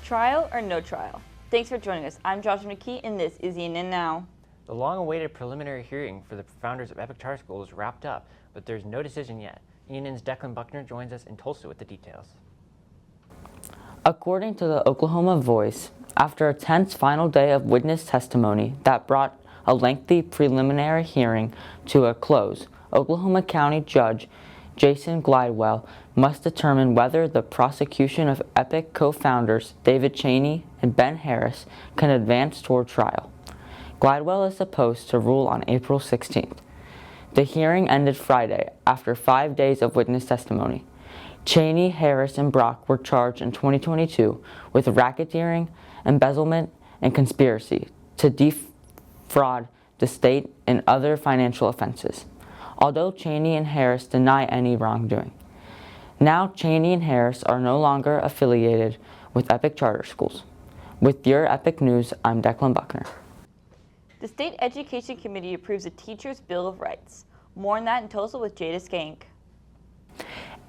Trial or no trial? Thanks for joining us. I'm Joshua McKee, and this is ENN Now. The long-awaited preliminary hearing for the founders of Epic Charter School is wrapped up, but there's no decision yet. ENN's Declan Buckner joins us in Tulsa with the details. According to the Oklahoma Voice, after a tense final day of witness testimony that brought a lengthy preliminary hearing to a close, Oklahoma County Judge Jason Glidewell must determine whether the prosecution of Epic co-founders David Cheney and Ben Harris can advance toward trial. Glidewell is supposed to rule on April 16th. The hearing ended Friday after 5 days of witness testimony. Cheney, Harris, and Brock were charged in 2022 with racketeering, embezzlement, and conspiracy to defraud the state and other financial offenses, although Cheney and Harris deny any wrongdoing. Now Cheney and Harris are no longer affiliated with Epic Charter Schools. With your Epic News, I'm Declan Buckner. The State Education Committee approves a Teacher's Bill of Rights. More on that in Tulsa with Jada Skank.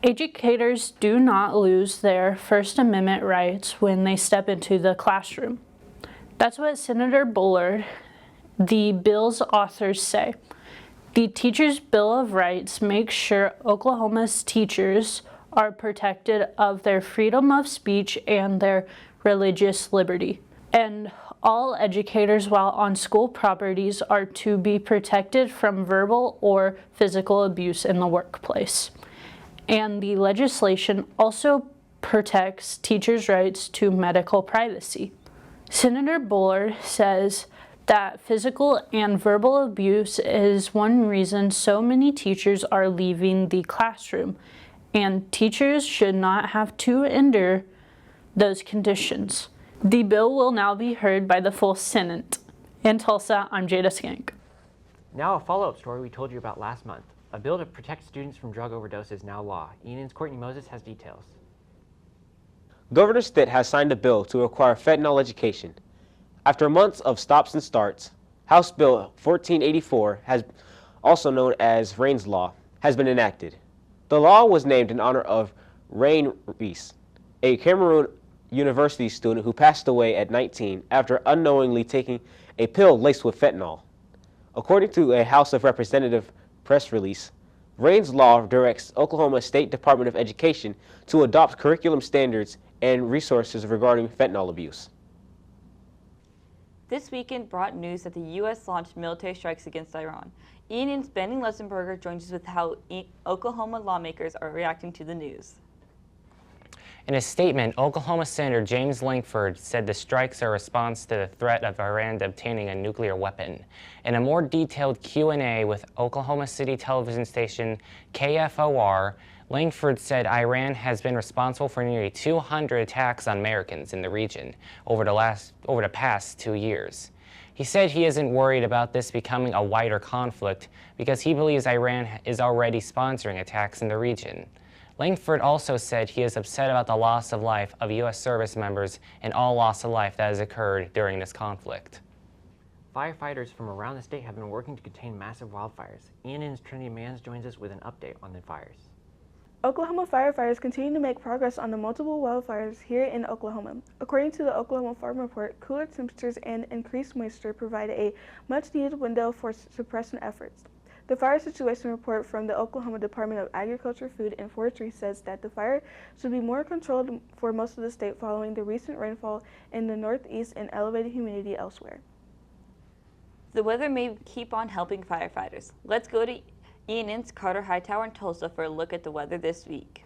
Educators do not lose their First Amendment rights when they step into the classroom. That's what Senator Bullard, the bill's authors, say. The Teacher's Bill of Rights makes sure Oklahoma's teachers are protected of their freedom of speech and their religious liberty. And all educators while on school properties are to be protected from verbal or physical abuse in the workplace. And the legislation also protects teachers' rights to medical privacy. Senator Bullard says that physical and verbal abuse is one reason so many teachers are leaving the classroom, and teachers should not have to endure those conditions. The bill will now be heard by the full Senate. In Tulsa, I'm Jada Skank. Now a follow-up story we told you about last month. A bill to protect students from drug overdose is now law. ENN's Courtney Moses has details. Governor Stitt has signed a bill to require fentanyl education. After months of stops and starts, House Bill 1484, also known as Rain's Law, has been enacted. The law was named in honor of Rain Reese, a Cameroon University student who passed away at 19 after unknowingly taking a pill laced with fentanyl. According to a House of Representatives press release, Rain's Law directs Oklahoma State Department of Education to adopt curriculum standards and resources regarding fentanyl abuse. This weekend brought news that the U.S. launched military strikes against Iran. ENN's Benny Lesenberger joins us with how Oklahoma lawmakers are reacting to the news. In a statement, Oklahoma Senator James Lankford said the strikes are a response to the threat of Iran obtaining a nuclear weapon. In a more detailed Q&A with Oklahoma City television station KFOR, Lankford said Iran has been responsible for nearly 200 attacks on Americans in the region over the past 2 years. He said he isn't worried about this becoming a wider conflict because he believes Iran is already sponsoring attacks in the region. Lankford also said he is upset about the loss of life of U.S. service members and all loss of life that has occurred during this conflict. Firefighters from around the state have been working to contain massive wildfires. ENN's Trinity Mans joins us with an update on the fires. Oklahoma firefighters continue to make progress on the multiple wildfires here in Oklahoma. According to the Oklahoma Farm Report, cooler temperatures and increased moisture provide a much-needed window for suppression efforts. The fire situation report from the Oklahoma Department of Agriculture, Food, and Forestry says that the fire should be more controlled for most of the state following the recent rainfall in the northeast and elevated humidity elsewhere. The weather may keep on helping firefighters. Let's go to ENN's Carter Hightower in Tulsa for a look at the weather this week.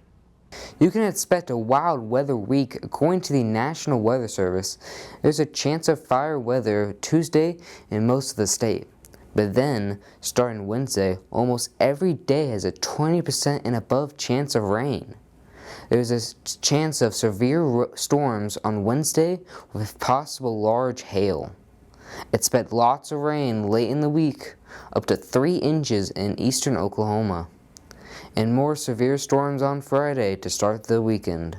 You can expect a wild weather week according to the National Weather Service. There's a chance of fire weather Tuesday in most of the state. But then, starting Wednesday, almost every day has a 20% and above chance of rain. There's a chance of severe storms on Wednesday with possible large hail. Expect lots of rain late in the week, up to 3 inches in eastern Oklahoma, and more severe storms on Friday to start the weekend.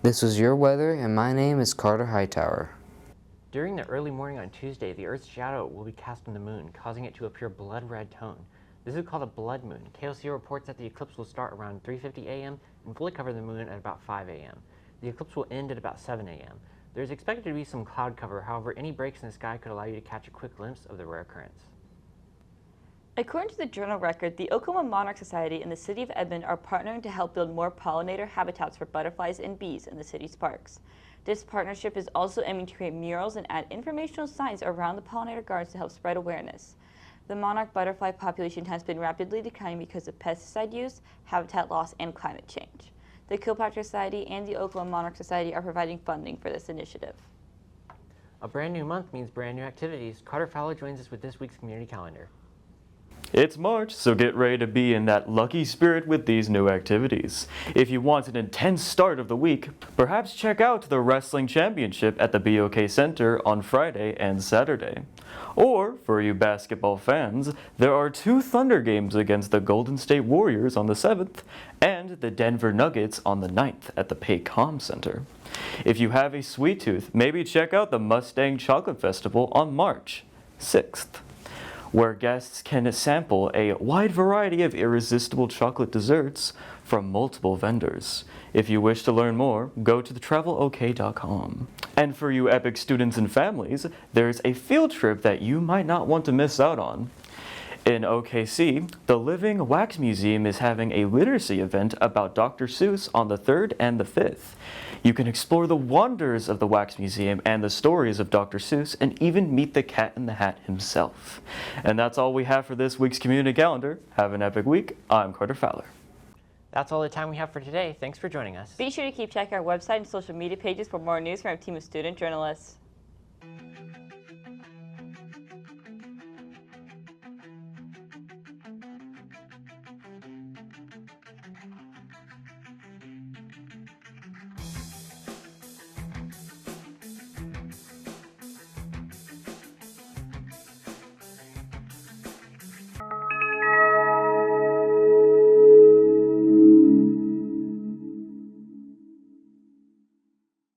This was your weather, and my name is Carter Hightower. During the early morning on Tuesday, the Earth's shadow will be cast on the moon, causing it to appear blood red tone. This is called a blood moon. KOC reports that the eclipse will start around 3:50 a.m. and fully cover the moon at about 5 a.m. The eclipse will end at about 7 a.m. There is expected to be some cloud cover, however, any breaks in the sky could allow you to catch a quick glimpse of the rare occurrence. According to the Journal Record, the Oklahoma Monarch Society and the City of Edmond are partnering to help build more pollinator habitats for butterflies and bees in the city's parks. This partnership is also aiming to create murals and add informational signs around the pollinator gardens to help spread awareness. The monarch butterfly population has been rapidly declining because of pesticide use, habitat loss, and climate change. The Kilpatrick Society and the Oklahoma Monarch Society are providing funding for this initiative. A brand new month means brand new activities. Carter Fowler joins us with this week's community calendar. It's March, so get ready to be in that lucky spirit with these new activities. If you want an intense start of the week, perhaps check out the Wrestling Championship at the BOK Center on Friday and Saturday. Or, for you basketball fans, there are 2 Thunder games against the Golden State Warriors on the 7th and the Denver Nuggets on the 9th at the Paycom Center. If you have a sweet tooth, maybe check out the Mustang Chocolate Festival on March 6th, where guests can sample a wide variety of irresistible chocolate desserts from multiple vendors. If you wish to learn more, go to thetravelok.com. And for you EPIC students and families, there's a field trip that you might not want to miss out on. In OKC, the Living Wax Museum is having a literacy event about Dr. Seuss on the 3rd and the 5th. You can explore the wonders of the Wax Museum and the stories of Dr. Seuss and even meet the Cat in the Hat himself. And that's all we have for this week's community calendar. Have an epic week. I'm Carter Fowler. That's all the time we have for today. Thanks for joining us. Be sure to keep checking our website and social media pages for more news from our team of student journalists.